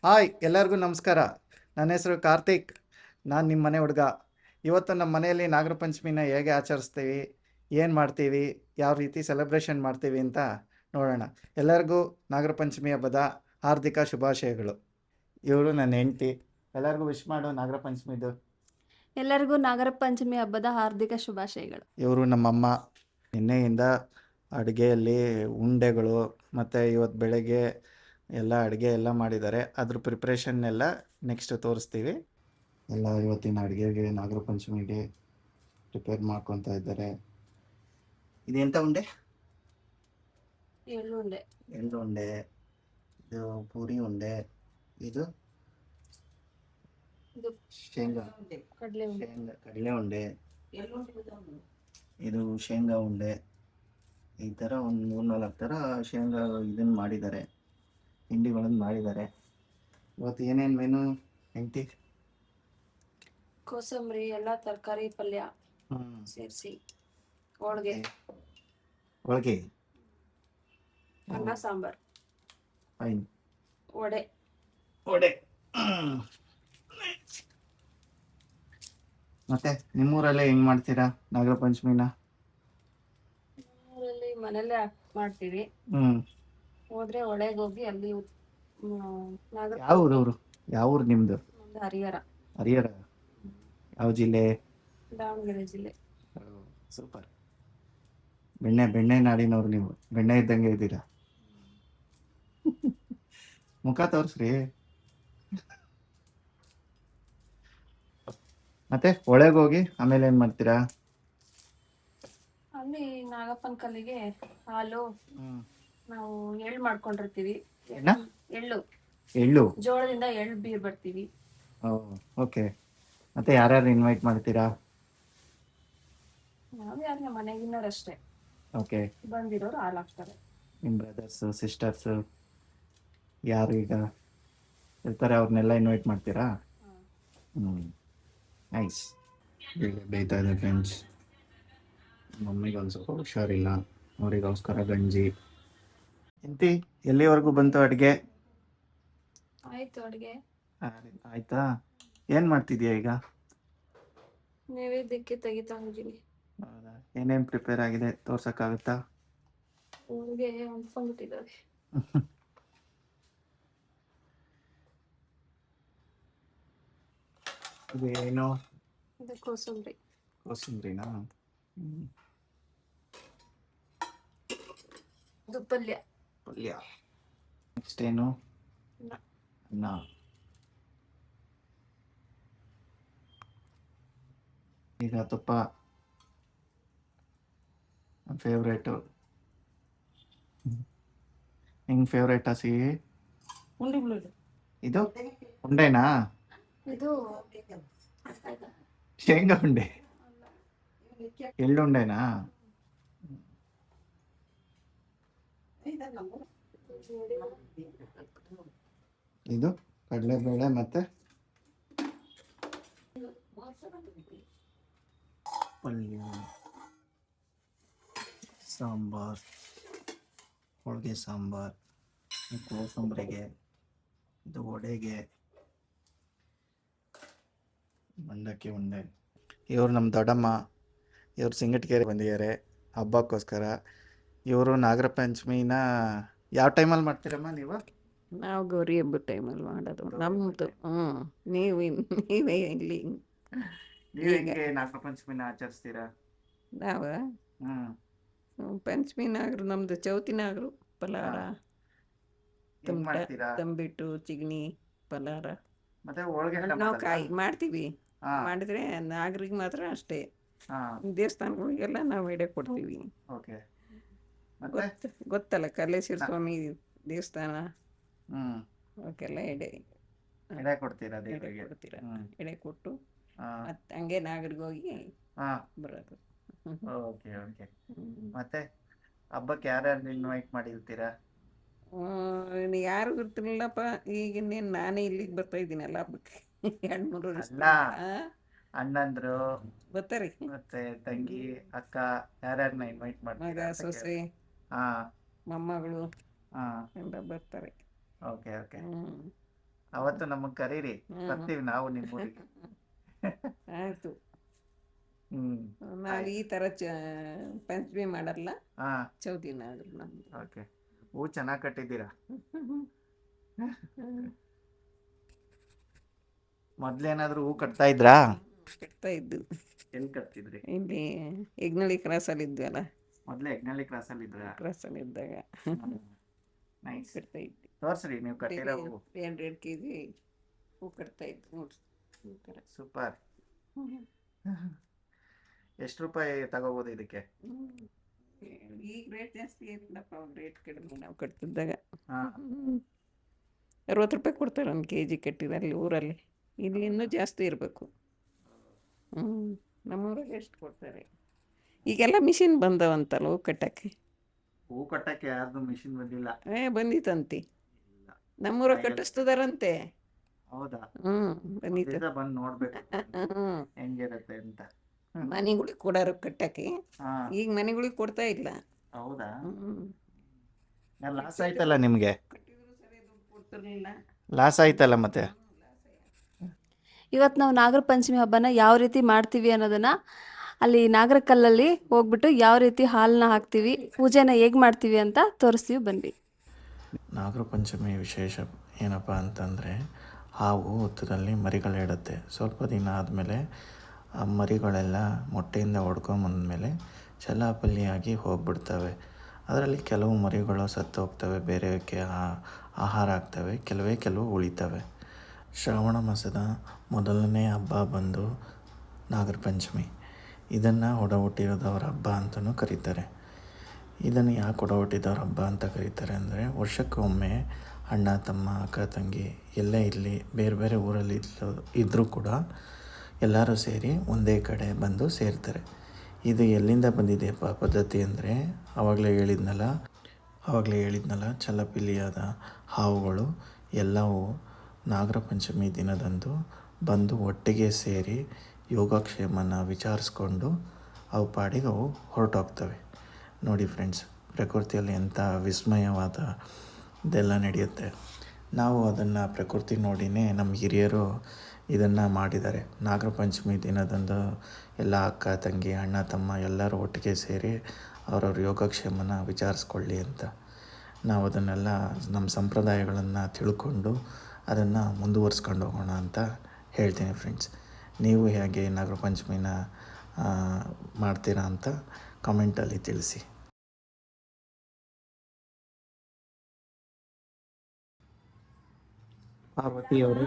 Hi ಎಲ್ಲರಿಗೂ ನಮಸ್ಕಾರ. ನನ್ನ ಹೆಸರು ಕಾರ್ತಿಕ್. ನಾನು ನಿಮ್ಮ ಮನೆ ಹುಡುಗ. ಇವತ್ತು ನಮ್ಮ ಮನೆಯಲ್ಲಿ ನಾಗರ ಪಂಚಮಿನ ಹೇಗೆ ಆಚರಿಸ್ತೀವಿ, ಏನು ಮಾಡ್ತೀವಿ, ಯಾವ ರೀತಿ ಸೆಲೆಬ್ರೇಷನ್ ಮಾಡ್ತೀವಿ ಅಂತ ನೋಡೋಣ. ಎಲ್ಲರಿಗೂ ನಾಗರ ಪಂಚಮಿ ಹಬ್ಬದ ಹಾರ್ದಿಕ ಶುಭಾಶಯಗಳು. ಇವರು ನನ್ನ ಹೆಂಡತಿ. ಎಲ್ಲರಿಗೂ ವಿಶ್ ಮಾಡು ನಾಗರ ಪಂಚಮಿದು. ಎಲ್ಲರಿಗೂ ನಾಗರ ಪಂಚಮಿ ಹಬ್ಬದ ಹಾರ್ದಿಕ ಶುಭಾಶಯಗಳು. ಇವರು ನಮ್ಮಮ್ಮ. ನಿನ್ನೆಯಿಂದ ಅಡುಗೆಯಲ್ಲಿ ಉಂಡೆಗಳು ಮತ್ತು ಇವತ್ತು ಬೆಳಗ್ಗೆ ಎಲ್ಲ ಅಡುಗೆ ಎಲ್ಲ ಮಾಡಿದ್ದಾರೆ. ಅದ್ರ ಪ್ರಿಪ್ರೇಷನ್ನೆಲ್ಲ ನೆಕ್ಸ್ಟ್ ತೋರಿಸ್ತೀವಿ. ಎಲ್ಲ ಇವತ್ತಿನ ಅಡುಗೆಗೆ ನಾಗರ ಪಂಚಮಿಗೆ ಪ್ರಿಪೇರ್ ಮಾಡ್ಕೊತಾ ಇದ್ದಾರೆ. ಇದೆಂಥ ಉಂಡೆ? ಎಳ್ಳುಂಡೆ. ಎಳ್ಳು ಉಂಡೆ, ಇದು ಪೂರಿ ಉಂಡೆ, ಇದು ಶೇಂಗಾ ಕಡಲೆ ಉಂಡೆ. ಕಡಲೆ ಉಂಡೆ, ಇದು ಶೇಂಗಾ ಉಂಡೆ. ಈ ಥರ ಒಂದು 3-4 ಥರ ಶೇಂಗಾ ಇದನ್ನು ಮಾಡಿದ್ದಾರೆ, ತಿಂಡಿಗಳನ್ನು ಮಾಡಿದ್ದಾರೆ. ಇವತ್ತು ಏನೇನು ಮೆನು ಹೆಂಡ್ತಿ? ಕೋಸಂಬರಿ, ಎಲ್ಲ ತರಕಾರಿ ಪಲ್ಯ ಸೇರಿಸಿ ಹೋಳಿಗೆ, ಹೋಳಿಗೆ, ಅನ್ನ ಸಾಂಬಾರ್, ಫೈನ್, ವಡೆ. ಮತ್ತೆ ನಿಮ್ಮೂರಲ್ಲೇ ಹೆಂಗ್ ಮಾಡ್ತೀರಾ ನಾಗರ ಪಂಚಮಿನ? ಊರಲ್ಲಿ ಮನೆಯಲ್ಲೇ ಮಾಡ್ತೀವಿ. ಹೋದ್ರೆ ಒಳಗೆ ಹೋಗಿ ಅಲ್ಲಿ ಯಾವ ಊರವರು? ಯಾವ ಊರು ನಿಮ್ದು? ಹರಿಹರ. ಹರಿಹರ ಯಾವ ಜಿಲ್ಲೆ? ದಾವಣಗೆರೆ ಜಿಲ್ಲೆ. ಸೂಪರ್. ಬೆಣ್ಣೆ ನಾಡಿನವ್ರು ನೀವು. ಬೆಣ್ಣೆ ಇದ್ದಂಗೆ ಇದ್ದೀರಾ. ಮುಖ ತೋರಿಸ್ರಿ. ಮತ್ತೆ ಒಳಗೆ ಹೋಗಿ ಆಮೇಲೆ ಏನ್ ಮಾಡ್ತೀರಾ? ಅಲ್ಲಿ ನಾಗಪ್ಪನ ಕಲ್ಲಿಗೆ ಹಾಲು, ನಾವು ಎಳ್ಳು ಮಾಡ್ಕೊಂಡಿರ್ತೀವಿ. ಎಳ್ಳು ಜೋಳದಿಂದ ಎಳ್ಳು ಬೀರ್ ಬರ್ತೀವಿ. ಓಕೆ. ಮತ್ತೆ ಯಾರ್ಯಾರು ಇನ್ವೈಟ್ ಮಾಡ್ತೀರಾ? ನಾವು ಯಾರು ನಮ್ಮ ಮನೆಗಿನ್ನೋರಷ್ಟೇ. ಓಕೆ. ಬಂದಿರೋರು ಹಾಲು ಹಾಕ್ತಾರೆ. ನಿಮ್ಮ ಬ್ರದರ್ಸ್ ಸಿಸ್ಟರ್ಸ್ ಯಾರು ಈಗ ಇರ್ತಾರೆ ಅವ್ರನ್ನೆಲ್ಲ ಇನ್ವೈಟ್ ಮಾಡ್ತೀರಾ? ನೈಸ್. ಈಗ ಬೇಯ್ತಾ ಇದೆ ಫ್ರೆಂಡ್ಸ್. ಮಮ್ಮಿಗೆ ಒಂದು ಸ್ವಲ್ಪ ಹುಷಾರಿಲ್ಲ, ಅವರಿಗೋಸ್ಕರ ಗಂಜಿ. ಎಂತಿ ಎಲ್ಲಿವರೆಗೂ ಬಂತು ಅಡುಗೆ? ಆಯ್ತು ಅಡುಗೆ. ಆಯ್ತಾ? ಏನು ಮಾಡ್ತಿದ್ಯಾ ಈಗ? ನೈವೇದ್ಯಕ್ಕೆ ತೆಗಿತಾ ಇದ್ದೀನಿ. ಹೌದಾ? ಏನೇನು ಪ್ರಿಪೇರ್ ಆಗಿದೆ ತೋರ್ಸಕ್ಕಾಗುತ್ತಾ? ಹೋಳಿಗೆ ಹೊಂದ್ಕೊಂಡ್ಬಿಟ್ಟಿದ್ದಾವೆ. ಇದೇನು? ಇದು ಕೋಸಂಬರಿ. ಕೋಸಂಬರಿನಾ? ಇದು ಪಲ್ಯ. ನೆಕ್ಸ್ಟ್ ಏನು? ಅನ್ನ. ಈಗ ತುಪ್ಪ ಫೇವ್ರೇಟು. ನಿಂಗೆ ಫೇವ್ರೇಟಾ ಸಿಹಿ? ಇದು ಉಂಡೆನಾ? ಇದು ಶೇಂಗಾ ಉಂಡೆ. ಎಳ್ಳುಂಡೆನಾ? ಇದು ಕಡಲೆಬೇಳೆ ಮತ್ತೆ ಪಲ್ಯ, ಸಾಂಬಾರ್, ಹೋಳಿಗೆ ಸಾಂಬಾರ್, ಕೋಸಂಬರಿಗೆ, ಇದು ವಡೆಗೆ, ಮಂಡಕ್ಕಿ ಉಂಡೆ. ಇವರು ನಮ್ಮ ದೊಡ್ಡಮ್ಮ. ಇವರು ಸಿಂಗಟ್ಗೆರೆ ಬಂದಿದ್ದಾರೆ ಹಬ್ಬಕ್ಕೋಸ್ಕರ. ಇವರು ನಾಗರ ಪಂಚಮಿನ ಯಾವ ಟೈಮಲ್ಲಿ ಮಾಡ್ತೀರಮ್ಮ ನೀವು? ನಾವು ಗೌರಿ ಹಬ್ಬದ ಟೈಮಲ್ಲಿ ಮಾಡೋದು ನಮ್ಮದು. ನೀವೇ ಇಲ್ಲಿ ನೀವು ಹೆಂಗೆ ನಾಗರ ಪಂಚಮಿನ ಆಚರಿಸ್ತೀರಾ? ನಾವು ಪಂಚಮಿ ನಾಗರು, ನಮ್ಮದು ಚೌತಿ ನಾಗರು. ಪಲಾರ, ತಂಬಿಟ್ಟು, ಚಿಗಣಿ, ಪಲಾರ, ಮತ್ತೆ ಹೋಳಿಗೆ ನಾವು ಕಾಯಿ ಮಾಡ್ತೀವಿ. ಮಾಡಿದ್ರೆ ನಾಗರಿಗೆ ಮಾತ್ರ ಅಷ್ಟೇ. ದೇವಸ್ಥಾನಗಳಿಗೆಲ್ಲ ನಾವು ಎಡೆ ಕೊಡ್ತೀವಿ. ಗೊತ್ತಲ್ಲ ಕಲ್ಲೇಶ್ವರ ಸ್ವಾಮಿ ದೇವಸ್ಥಾನ, ಅವಕ್ಕೆಲ್ಲ ಎಡೆ ಕೊಡ್ತೀರಾ? ಎಡೆ ಕೊಟ್ಟು ಮತ್ತೆ ಹಂಗೆ ನಾಗರಿಗೆ ಹೋಗಿ ಬರೋದು. ಮತ್ತೆ ಹಬ್ಬಕ್ಕೆ ಯಾರ್ಯಾರು ಇನ್ವೈಟ್ ಮಾಡಿರ್ತೀರಾ? ಯಾರು ಇರ್ತಿರ್ಲಿಲ್ಲಪ್ಪ. ಈಗ ಇನ್ನೇನು ನಾನೇ ಇಲ್ಲಿಗೆ ಬರ್ತಾ ಇದ್ದೀನಲ್ಲ ಹಬ್ಬಕ್ಕೆ. 2-3 ವರ್ಷ ಅಣ್ಣಂದ್ರು ಬರ್ತಾರೆ, ಮತ್ತೆ ತಂಗಿ, ಅಕ್ಕ ಯಾರ್ಯಾರನ್ನ ಇನ್ವೈಟ್ ಮಾಡ್ತೀರಾ? ಮಗ, ಸೊಸೆ, ಮೊಮ್ಮಗಳು ಎಲ್ಲ ಬರ್ತಾರೆ. ಓಕೆ. ಅವತ್ತು ನಮಗ್ ಕರೀರಿ, ಹ್ಮ್. ಬರ್ತೀವಿ ನಾವು ನಿಮ್ಮ ಊರಿಗೆ. ಆಯ್ತು. ಹ್ಮ್ ನಾವು ಈ ತರ ಪಂಚಮಿ ಮಾಡಲ್ಲ, ಹಾ ಚೌತಿನ ಆದ್ರು ನಮ್ದು. ಓಕೆ. ಹೂ ಚೆನ್ನಾಗಿ ಕಟ್ಟಿದ್ದೀರಾ. ಮೊದ್ಲೇನಾದ್ರೂ ಹೂ ಕಟ್ತಾ ಇದ್ರಾ? ಕಟ್ತಾ ಇದ್ದು ಎಲ್ಲಿ ಕಟ್ತಿದ್ರಿ? ಇಲ್ಲಿ ಯಜ್ಞಳ್ಳಿ ಕ್ರಾಸಲ್ಲಿ ಇದ್ವಲ್ಲ, ಮೊದ್ಲೇ ಯಜ್ಞಳ್ಳಿ ಕ್ರಾಸಲ್ಲಿ ಇದ್ರ? ಕ್ರಾಸಲ್ಲಿ ಇದ್ದಾಗ ನೈಸ್. ಕಟ್ತಾ ಇದ್ವಿ. ತೋರ್ಸ್ರಿ ನೀವು ಕಟ್ಟಿರೋ ಹೂ. 2 kg ಹೂ ಕಟ್ತಾ ಇದ್ವಿ ನೋಡ್ರಿ ಈ ಥರ. ಸೂಪರ್. ಎಷ್ಟು ರೂಪಾಯಿ ತಗೋಬೋದು ಇದಕ್ಕೆ? ಈಗ ರೇಟ್ ಜಾಸ್ತಿ ಆಯ್ತಲ್ಲಪ್ಪ, ರೇಟ್ ಕಡಿಮೆ ನಾವು ಕಟ್ತಿದ್ದಾಗ. ಹಾ 60 ರೂಪಾಯಿ ಕೊಡ್ತಾರೆ 1 kg ಕಟ್ಟಿದ್ರೆ ಅಲ್ಲಿ ಊರಲ್ಲಿ. ಇಲ್ಲಿ ಇನ್ನೂ ಜಾಸ್ತಿ ಇರಬೇಕು. ನಮ್ಮೂರಲ್ಲಿ ಎಷ್ಟು ಕೊಡ್ತಾರೆ? ಈಗೆಲ್ಲ ಮಿಷಿನ್ ಬಂದವಂತಲ್ಲ ಹೂ ಕಟ್ಟಕ್ಕೆ. ಹೂ ಕಟ್ಟಕ್ಕೆ ಯಾರ್ದು ಮಿಷಿನ್ ಬಂದಿಲ್ಲ. ಬಂದಿತ್ತಂತೆ, ನಮ್ಮೂರ ಕಟ್ಟಿಸ್ತದಾರಂತೆ. ಹೌದಾ? ಬಂದಿತ್ತು. ಬಂದು ನೋಡ್ಬೇಕು ಹೆಂಗಿರತ್ತೆ ಅಂತ. ಮನೆಗಳಿಗೆ ಕೊಡೋರು ಕಟ್ಟಕ್ಕೆ. ಹಾ ಈಗ ಮನೆಗಳಿಗೆ ಕೊಡ್ತಾ ಇಲ್ಲ. ಹೌದಾ? ಲಾಸ್ ಆಯ್ತಲ್ಲ ನಿಮ್ಗೆ? ಕಟ್ಟಿದ್ರು ಸರಿ ದುಡ್ಡು ಕೊಡ್ತಿರ್ಲಿಲ್ಲ. ಲಾಸ್ ಆಯ್ತಲ್ಲ ಮತ್ತೆ. ಇವತ್ತು ನಾವು ನಾಗರ ಪಂಚಮಿ ಹಬ್ಬನ ಯಾವ ರೀತಿ ಮಾಡ್ತೀವಿ ಅನ್ನೋದನ್ನ ಅಲ್ಲಿ ನಾಗರಕಲ್ಲಲ್ಲಿ ಹೋಗ್ಬಿಟ್ಟು ಯಾವ ರೀತಿ ಹಾಲನ್ನ ಹಾಕ್ತೀವಿ, ಪೂಜೆನ ಹೇಗೆ ಮಾಡ್ತೀವಿ ಅಂತ ತೋರಿಸ್ತೀವಿ ಬನ್ನಿ. ನಾಗರ ಪಂಚಮಿ ವಿಶೇಷ ಏನಪ್ಪ ಅಂತಂದರೆ, ಹಾವು ಹುತ್ತದಲ್ಲಿ ಮರಿಗಳಿಡುತ್ತೆ. ಸ್ವಲ್ಪ ದಿನ ಆದಮೇಲೆ ಆ ಮರಿಗಳೆಲ್ಲ ಮೊಟ್ಟೆಯಿಂದ ಹೊಡ್ಕೊಂಬಂದಮೇಲೆ ಚಲಾಪಲ್ಲಿಯಾಗಿ ಹೋಗ್ಬಿಡ್ತವೆ. ಅದರಲ್ಲಿ ಕೆಲವು ಮರಿಗಳು ಸತ್ತು ಹೋಗ್ತವೆ, ಬೇರೆಕ್ಕೆ ಆಹಾರ ಆಗ್ತವೆ, ಕೆಲವು ಉಳಿತವೆ. ಶ್ರಾವಣ ಮಾಸದ ಮೊದಲನೇ ಹಬ್ಬ ಬಂದು ನಾಗರ ಪಂಚಮಿ. ಇದನ್ನು ಒಡ ಹುಟ್ಟಿದವರ ಹಬ್ಬ ಅಂತಲೂ ಕರೀತಾರೆ. ಇದನ್ನು ಯಾಕೆ ಒಡ ಹುಟ್ಟಿದವ್ರ ಹಬ್ಬ ಅಂತ ಕರೀತಾರೆ ಅಂದರೆ, ವರ್ಷಕ್ಕೊಮ್ಮೆ ಅಣ್ಣ ತಮ್ಮ ಅಕ್ಕ ತಂಗಿ ಎಲ್ಲೇ ಇರಲಿ, ಬೇರೆ ಬೇರೆ ಊರಲ್ಲಿ ಇದ್ದರೂ ಕೂಡ ಎಲ್ಲರೂ ಸೇರಿ ಒಂದೇ ಕಡೆ ಬಂದು ಸೇರ್ತಾರೆ. ಇದು ಎಲ್ಲಿಂದ ಬಂದಿದೆ ಪದ್ಧತಿ ಅಂದರೆ, ಆವಾಗಲೇ ಹೇಳಿದ್ನಲ್ಲ ಚಲಪಿಲಿಯಾದ ಹಾವುಗಳು ಎಲ್ಲವೂ ನಾಗರ ಪಂಚಮಿ ದಿನದಂದು ಬಂದು ಒಟ್ಟಿಗೆ ಸೇರಿ ಯೋಗಕ್ಷೇಮನ ವಿಚಾರಿಸ್ಕೊಂಡು ಅವು ಪಾಡಿಗೆ ಅವು ಹೊರಟೋಗ್ತವೆ. ನೋಡಿ ಫ್ರೆಂಡ್ಸ್, ಪ್ರಕೃತಿಯಲ್ಲಿ ಎಂಥ ವಿಸ್ಮಯವಾದ ಇದೆಲ್ಲ ನಡೆಯುತ್ತೆ. ನಾವು ಅದನ್ನು ಪ್ರಕೃತಿ ನೋಡಿನೇ ನಮ್ಮ ಹಿರಿಯರು ಇದನ್ನು ಮಾಡಿದ್ದಾರೆ. ನಾಗರ ಪಂಚಮಿ ದಿನದಂದು ಎಲ್ಲ ಅಕ್ಕ ತಂಗಿ ಅಣ್ಣ ತಮ್ಮ ಎಲ್ಲರೂ ಒಟ್ಟಿಗೆ ಸೇರಿ ಅವರವ್ರ ಯೋಗಕ್ಷೇಮನ ವಿಚಾರಿಸ್ಕೊಳ್ಳಿ ಅಂತ. ನಾವು ಅದನ್ನೆಲ್ಲ ನಮ್ಮ ಸಂಪ್ರದಾಯಗಳನ್ನು ತಿಳ್ಕೊಂಡು ಅದನ್ನು ಮುಂದುವರಿಸ್ಕೊಂಡು ಹೋಗೋಣ ಅಂತ ಹೇಳ್ತೀನಿ ಫ್ರೆಂಡ್ಸ್. ನೀವು ಹೇಗೆ ನಾಗರ ಪಂಚಮಿನ ಮಾಡ್ತೀರಾ ಅಂತ ಕಮೆಂಟಲ್ಲಿ ತಿಳಿಸಿ. ಪಾರ್ವತಿಯವರು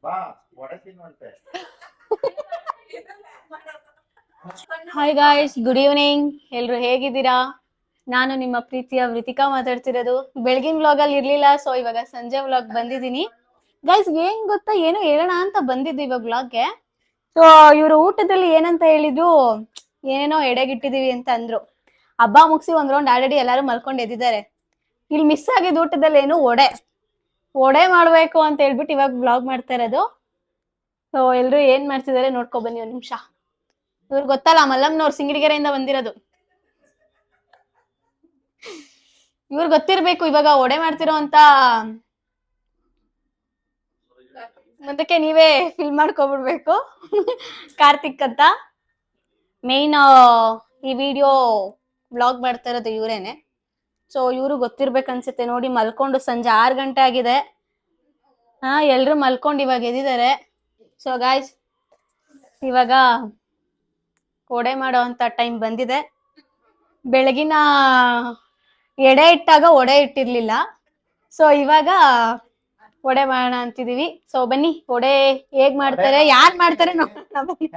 ಬಾ ಒಡತಿನ್ವಂತೆ. Hi guys, good evening. ಎಲ್ರು ಹೇಗಿದ್ದೀರಾ? ನಾನು ನಿಮ್ಮ ಪ್ರೀತಿಯ ವೃತಿಕಾ ಮಾತಾಡ್ತಿರೋದು. ಬೆಳಗಿನ ವ್ಲಾಗ್ ಅಲ್ಲಿ ಇರ್ಲಿಲ್ಲ, ಸೊ ಇವಾಗ ಸಂಜೆ ವ್ಲಾಗ್ ಬಂದಿದ್ದೀನಿ. ಗೈಸ್ ಏನ್ ಗೊತ್ತಾ, ಏನು ಹೇಳೋಣ ಅಂತ ಬಂದಿದ್ದು ಇವಾಗ ವ್ಲಾಗ್ಗೆ. ಸೊ ಇವರು ಊಟದಲ್ಲಿ ಏನಂತ ಹೇಳಿದ್ರು, ಏನೇನೋ ಎಡೆಗಿಟ್ಟಿದೀವಿ ಅಂತ ಅಂದ್ರು. ಹಬ್ಬ ಮುಗಿಸಿ ಒಂದ್ ರೌಂಡ್ ಆಲ್ರೆಡಿ ಎಲ್ಲಾರು ಮಲ್ಕೊಂಡ್ ಎದ್ದಿದ್ದಾರೆ. ಇಲ್ಲಿ ಮಿಸ್ ಆಗಿದ್ದು ಊಟದಲ್ಲಿ ಏನು ಒಡೆ ಮಾಡ್ಬೇಕು ಅಂತ ಹೇಳ್ಬಿಟ್ಟು ಇವಾಗ ವ್ಲಾಗ್ ಮಾಡ್ತಾ ಇರೋದು. ಸೊ ಎಲ್ರು ಏನ್ ಮಾಡ್ತಿದಾರೆ ನೋಡ್ಕೊ ಬನ್ನಿ ಒಂದ್ ನಿಮಿಷ. ಇವ್ರು ಗೊತ್ತಲ್ಲ, ಮಲ್ಲಮ್ಮನವ್ರು ಸಿಂಗಡಿಗೆರೆಯಿಂದ ಬಂದಿರೋದು. ಇವ್ರು ಗೊತ್ತಿರ್ಬೇಕು ಇವಾಗ ಒಡೆ ಮಾಡ್ತಿರೋ ಅಂತ. ಮುಂದಕ್ಕೆ ನೀವೇ ಫಿಲ್ ಮಾಡ್ಕೊಬಿಡ್ಬೇಕು. ಕಾರ್ತಿಕ್ ಅಂತ ಮೇನ್ ಈ ವಿಡಿಯೋ ವ್ಲಾಗ್ ಮಾಡ್ತಾ ಇರೋದು ಇವ್ರೇನೆ. ಸೊ ಇವ್ರು ಗೊತ್ತಿರ್ಬೇಕನ್ಸುತ್ತೆ. ನೋಡಿ, ಮಲ್ಕೊಂಡು ಸಂಜೆ 6 ಗಂಟೆ ಆಗಿದೆ. ಎಲ್ರು ಮಲ್ಕೊಂಡು ಇವಾಗ ಎದ್ದಿದ್ದಾರೆ. ಸೊ ಗಾಯ್ಸ್, ಇವಾಗ ಒಡೆ ಮಾಡೋ ಅಂತ ಟೈಮ್ ಬಂದಿದೆ. ಬೆಳಗಿನ ಎಡೆ ಇಟ್ಟಾಗ ಒಡೆ ಇಟ್ಟಿರ್ಲಿಲ್ಲ. ಸೊ ಇವಾಗ ಒಡೆ ಮಾಡೋಣ ಅಂತಿದೀವಿ. ಸೊ ಬನ್ನಿ, ಒಡೆ ಹೇಗ್ ಮಾಡ್ತಾರೆ, ಯಾರ್ ಮಾಡ್ತಾರೆ ನೋಡೋಣ ಬನ್ನಿ.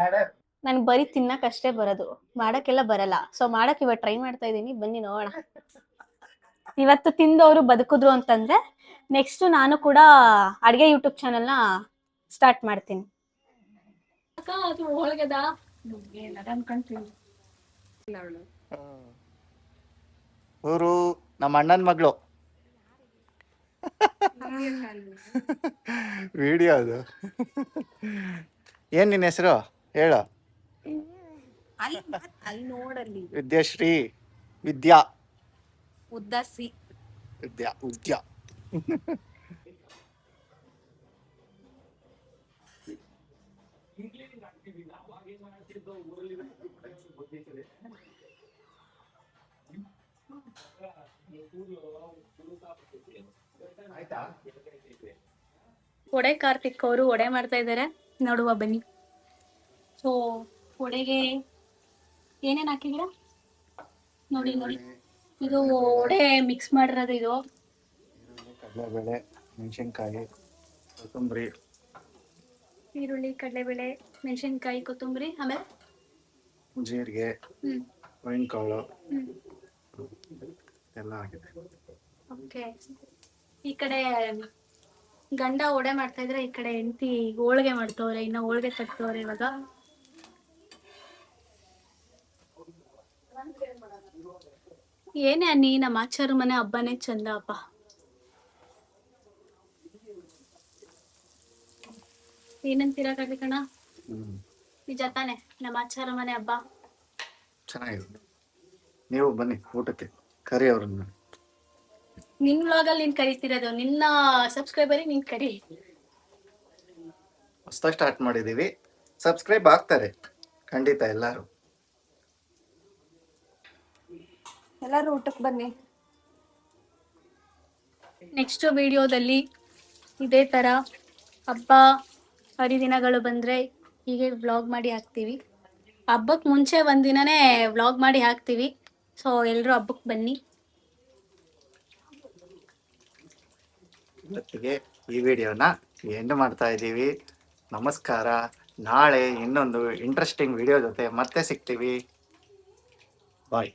ನನ್ಗೆ ಬರೀ ತಿನ್ನಕ್ ಅಷ್ಟೇ ಬರೋದು, ಮಾಡಕ್ಕೆಲ್ಲ ಬರಲ್ಲ. ಸೊ ಮಾಡಕ್ ಇವಾಗ ಟ್ರೈ ಮಾಡ್ತಾ ಇದೀನಿ, ಬನ್ನಿ ನೋಡೋಣ. ಇವತ್ತು ತಿಂದವರು ಬದುಕಿದ್ರು ಅಂತಂದ್ರೆ ನೆಕ್ಸ್ಟ್ ನಾನು ಕೂಡ ಅಡ್ಗೆ ಯೂಟ್ಯೂಬ್ ಚಾನಲ್ನ ಸ್ಟಾರ್ಟ್ ಮಾಡ್ತೀನಿ. ಅದು ಹೋಳ್ಗೆದ ಇವರು ನಮ್ಮ ಅಣ್ಣನ ಮಗಳು. ವಿಡಿಯೋ ಅದು. ಏನ್ ನಿನ್ನ ಹೆಸರು ಹೇಳು? ಅಲ್ಲಿ ನೋಡಲ್ಲಿ ವಿದ್ಯಾಶ್ರೀ. ವಿದ್ಯಾ ಉದ್ದಾಸಿ. ವಿದ್ಯಾ. ಒಡೆ ಕಾರ್ತಿಕ್ ಅವರು ಒಡೆ ಮಾಡ್ತಾ ಇದ್ದಾರೆ, ನೋಡುವ ಬನ್ನಿ. ಸೊ ಒಡೆಗೆ ಏನೇನ್ ಹಾಕಿದ್ದೀರಾ ನೋಡಿ ನೋಡಿ. ಇದು ಒಡೆ ಮಿಕ್ಸ್ ಮಾಡಿರೋದು ಇದು. ಕಡಲೆಬೇಳೆ, ಮೆಣಸಿನ್ಕಾಯಿ, ಕೊತ್ತಂಬರಿ, ಈರುಳ್ಳಿ, ಕಡಲೆಬೇಳೆ, ಮೆಣಸಿನ್ಕಾಯಿ, ಕೊತ್ತಂಬರಿ, ಆಮೇಲೆ ಜೀರಿಗೆ, ವೈನ್ ಕಾಳು ಎಲ್ಲ ಆಗಿದೆ. ಓಕೆ. ಈ ಕಡೆ ಗಂಡ ಒಡೆ ಮಾಡ್ತಾ ಇದ್ರೆ, ಈ ಕಡೆ ಹೆಂಡತಿ ಹೋಳಿಗೆ ಮಾಡ್ತವ್ರೆ. ಇನ್ನ ಹೋಳಿಗೆ ತಟ್ಟವ್ರೆ ಇವಾಗ. ಏನೇ ಅನ್ನಿ, ನಮ್ಮ ಆಚಾರ ಮನೆ ಹಬ್ಬನೇ ಚಂದ ಅಪ್ಪ. ಏನಂತೀರಾ ಕಣ್ಣ? ನಿಜ ತಾನೆ ನಮ್ಮ ಆಚಾರ ಮನೆ ಹಬ್ಬ ಚೆನ್ನಾಗಿದೆ. ನೀವು ಬನ್ನಿ ಊಟಕ್ಕೆ, ಕರಿ ಅವ್ರನ್ನ. ನಿನ್ ವ್ಲಾಗಲ್ಲಿ ನೀನ್ ಕರಿತಿರೋದು, ನಿನ್ನ ಸಬ್ಸ್ಕ್ರೈಬರಿಗೆ ನೀನ್ ಕರಿ. ಹೊಸದಾಗಿ ಸ್ಟಾರ್ಟ್ ಮಾಡಿದೀವಿ, ಸಬ್ಸ್ಕ್ರೈಬ್ ಆಗ್ತಾರೆ ಖಂಡಿತ ಎಲ್ಲರೂ. ಎಲ್ಲರೂ ಊಟಕ್ಕೆ ಬನ್ನಿ. ನೆಕ್ಸ್ಟ್ ವಿಡಿಯೋದಲ್ಲಿ ಇದೇ ತರ ಹಬ್ಬ ಹರಿದಿನಗಳು ಬಂದ್ರೆ ಹೀಗೆ ವ್ಲಾಗ್ ಮಾಡಿ ಹಾಕ್ತೀವಿ. ಹಬ್ಬಕ್ಕೆ ಮುಂಚೆ ಒಂದಿನನೇ ವ್ಲಾಗ್ ಮಾಡಿ ಹಾಕ್ತೀವಿ. ಸೊ ಎಲ್ಲರೂ ಹಬ್ಬಕ್ಕೆ ಬನ್ನಿ. ಜೊತೆಗೆ ಈ ವಿಡಿಯೋನ ಎಂಡ್ ಮಾಡ್ತಾ ಇದ್ದೀವಿ. ನಮಸ್ಕಾರ. ನಾಳೆ ಇನ್ನೊಂದು ಇಂಟ್ರೆಸ್ಟಿಂಗ್ ವಿಡಿಯೋ ಜೊತೆ ಮತ್ತೆ ಸಿಗ್ತೀವಿ. ಬಾಯ್.